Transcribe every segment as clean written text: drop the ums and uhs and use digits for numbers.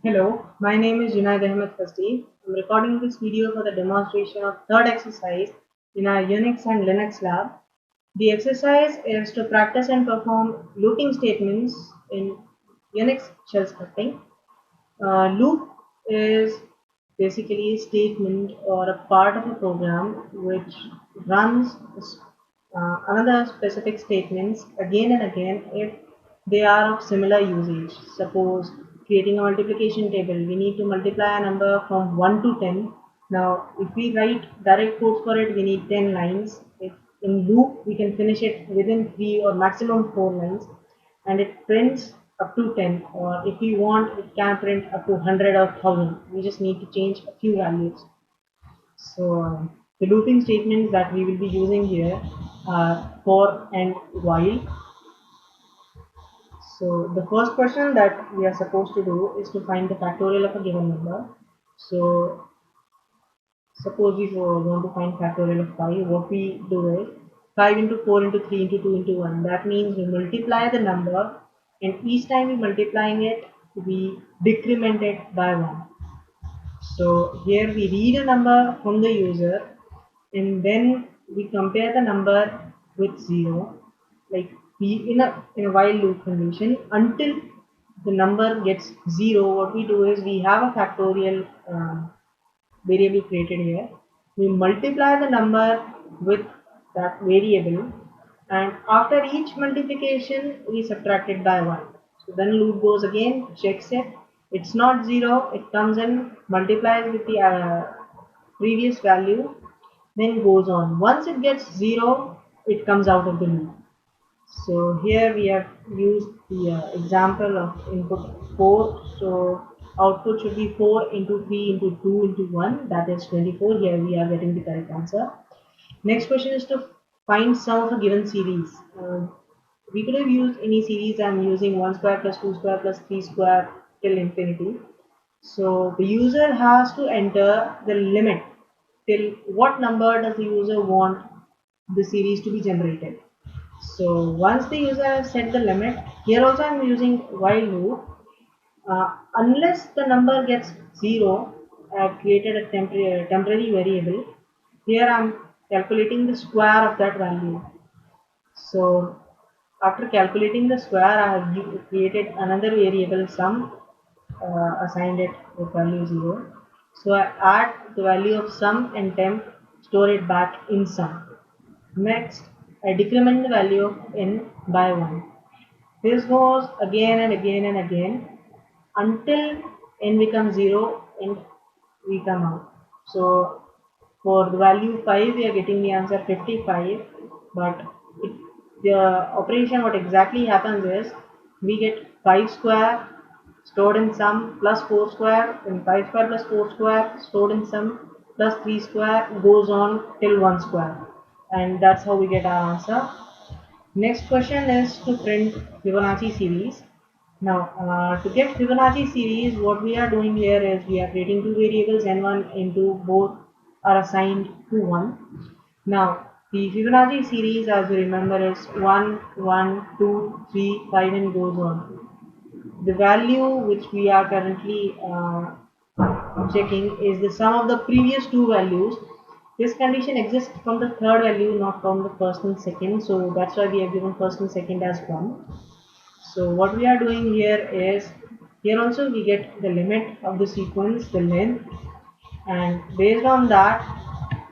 Hello, my name is Junaid Ahmed Fasti. I'm recording this video for the demonstration of third exercise in our Unix and Linux lab. The exercise is to practice and perform looping statements in Unix shell scripting. Loop is basically a statement or a part of a program which runs another specific statements again and again if they are of similar usage. Suppose creating a multiplication table, we need to multiply a number from 1 to 10. Now, if we write direct code for it, we need 10 lines. If in loop, we can finish it within 3 or maximum 4 lines, and it prints up to 10, or if we want, it can print up to 100 or 1000. We just need to change a few values. So the looping statements that we will be using here are for and while. So the first question that we are supposed to do is to find the factorial of a given number. So suppose we want to find factorial of 5, what we do is 5 into 4 into 3 into 2 into 1. That means we multiply the number, and each time we multiplying it, we decrement it by 1. So here we read a number from the user, and then we compare the number with 0, like we in a while loop condition until the number gets 0. What we do is we have a factorial variable created here. We multiply the number with that variable, and after each multiplication we subtract it by 1. So then loop goes again, checks it. It's not 0, it comes in, multiplies with the previous value, then goes on. Once it gets 0, it comes out of the loop. So here we have used the example of input 4. So output should be 4 into 3 into 2 into 1, that is 24. Here we are getting the correct answer. Next question is to find sum of a given series. We could have used any series. I'm using 1 square plus 2 square plus 3 square till infinity. So the user has to enter the limit till what number does the user want the series to be generated. So once the user has set the limit, here also I am using while loop. Unless the number gets 0, I have created a temporary variable. Here I am calculating the square of that value. So after calculating the square, I have created another variable sum, assigned it with value 0. So I add the value of sum and temp, store it back in sum. Next, I decrement the value of n by 1. This goes again and again and again until n becomes 0 and we come out. So for the value 5, we are getting the answer 55, but the operation what exactly happens is we get 5 square stored in sum plus 4 square, and 5 square plus 4 square stored in sum plus 3 square goes on till 1 square, and that's how we get our answer. Next question is to print Fibonacci series. Now, to get Fibonacci series, what we are doing here is we are creating two variables n1 and n2, both are assigned to 1. Now, the Fibonacci series, as you remember, is 1, 1, 2, 3, 5, and goes on. The value which we are currently checking is the sum of the previous two values. This condition exists from the third value, not from the first and second. So that's why we have given first and second as 1. So what we are doing here is, here also we get the limit of the sequence, the length, and based on that,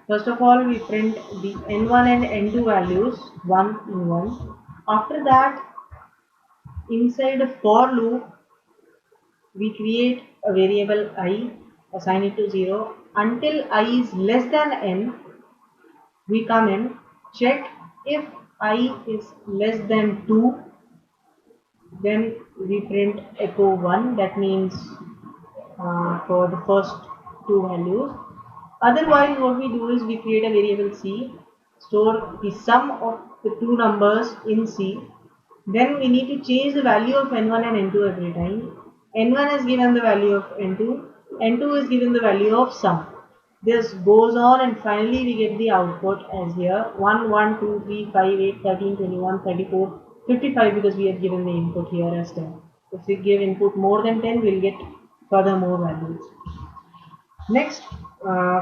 first of all we print the n1 and n2 values 1 and 1. After that, inside a for loop, we create a variable I, assign it to 0 until I is less than n. We come in, check if I is less than 2, then we print echo 1. That means for the first two values. Otherwise, what we do is we create a variable c, store the sum of the two numbers in c. Then we need to change the value of n1 and n2 every time. n1 is given the value of n2, n2 is given the value of sum. This goes on, and finally we get the output as here 1, 1, 2, 3, 5, 8, 13, 21, 34, 55, because we have given the input here as 10. If we give input more than 10, we'll get furthermore values. Next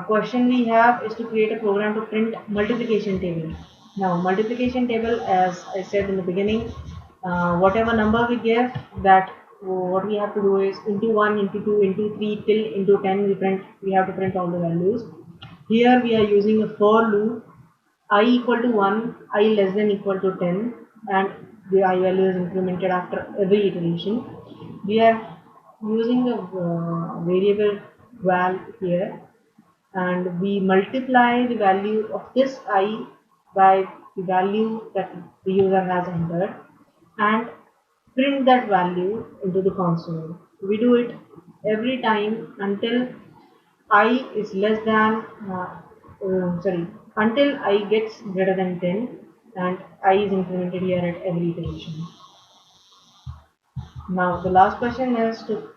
question we have is to create a program to print multiplication table. Now multiplication table, as I said in the beginning, whatever number we give, that what we have to do is into 1, into 2, into 3 till into 10 we have to print all the values. Here we are using a for loop, I equal to 1, I less than equal to 10, and the I value is incremented after every iteration. We are using a variable val here, and we multiply the value of this I by the value that the user has entered and print that value into the console. We do it every time until I is less than sorry, until I gets greater than 10, and I is incremented here at every iteration. Now the last question is to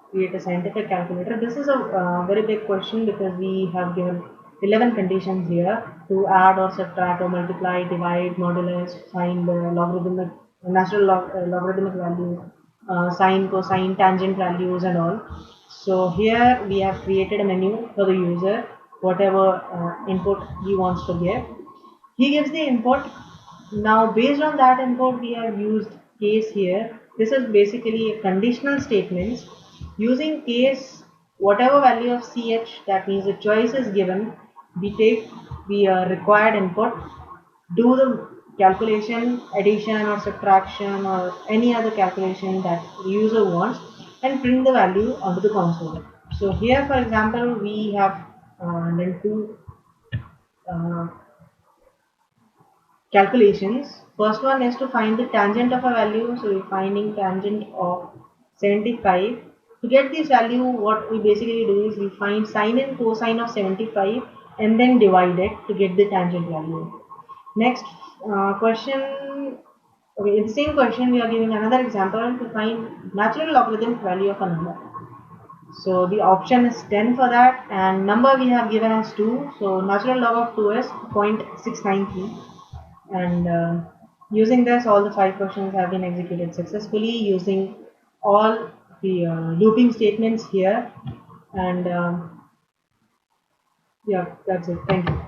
create a scientific calculator. This is a very big question because we have given 11 conditions here to add or subtract or multiply, divide, modulus, find logarithmic, logarithmic values, sine, cosine, tangent values and all. So here we have created a menu for the user, whatever input he wants to give. He gives the input. Now based on that input we have used case here. This is basically a conditional statements. Using case, whatever value of ch, that means the choice is given, we take the required input, do the calculation, addition or subtraction or any other calculation that the user wants, and print the value onto the console. So here for example we have done two uh, calculations. First one is to find the tangent of a value. So we're finding tangent of 75. To get this value, what we basically do is we find sine and cosine of 75 and then divide it to get the tangent value. Next question. Okay, in the same question, we are giving another example to find natural logarithmic value of a number. So the option is 10 for that, and number we have given as 2. So natural log of 2 is 0.693, and using this all the 5 questions have been executed successfully using all the looping statements here, and yeah, that's it. Thank you.